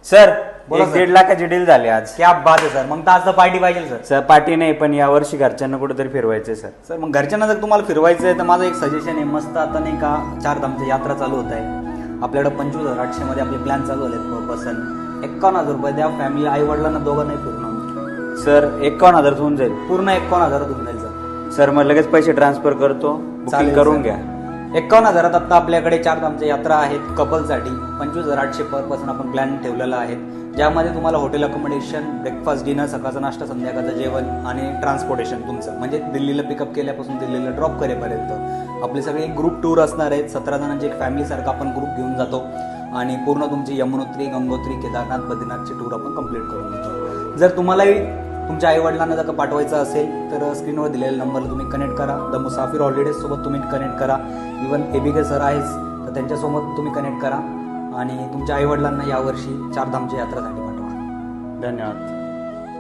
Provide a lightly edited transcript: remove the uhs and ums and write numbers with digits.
Sir बोला sir. 1.5 लाखाची deal झाली आज. क्या बात आहे सर. मग तर आज तर पार्टी पाहिजे सर. सर पार्टी नाही, पण या वर्षी घरच्यांना कुठेतरी फिरवायचंय सर. सर मग घरच्यांना जर तुम्हाला फिरवायचं आहे तर माझं एक सजेशन आहे. मस्त आता नाही का 4 धामची यात्रा चालू होत आहे आपल्याकडे. 25,800 मध्ये आपले प्लॅन चालू झाले पर पर्सन. 51,000 रुपये द्या. फॅमिली आई वडिलांना दोघांनाही फिरणं. सर 51,000 होऊन जाईल. पूर्ण 51,000 होऊन जाईल सर. सर मग लगेच पैसे ट्रान्सफर करतो, बुकिंग चालेल करून सर. घ्या. 51,000 आता आपल्याकडे 4 धामच्या यात्रा आहेत कपलसाठी. 25,800 पर पर्सन आपण प्लॅन ठेवलेला आहे, ज्यामध्ये तुम्हाला हॉटेल अकोमोडेशन, ब्रेकफास्ट, डिनर, सकाळचा नाश्ता, संध्याकाळचं जेवण आणि ट्रान्सपोर्टेशन तुमचं, म्हणजे दिल्लीला पिकअप केल्यापासून दिल्लीला ड्रॉप करेपर्यंत आपले सगळे एक ग्रुप टूर असणार आहेत. 17 जणांची एक फॅमिलीसारखा आपण ग्रुप घेऊन जातो आणि पूर्ण तुमची यमुनोत्री, गंगोत्री, केदारनाथ, बद्रीनाथची टूर आपण कंप्लीट करून घेतो. जर तुम्हालाही तुमच्या आईवडिलांना जर का पाठवायचं असेल तर स्क्रीनवर दिलेल्या नंबरला तुम्ही कनेक्ट करा. द मुसाफिर हॉलिडेज सोबत तुम्ही कनेक्ट करा. इवन एबीके सर आहेच तर त्यांच्यासोबत तुम्ही कनेक्ट करा आणि तुमच्या आईवडिलांना यावर्षी 4 धामच्या यात्रासाठी पाठवा. धन्यवाद.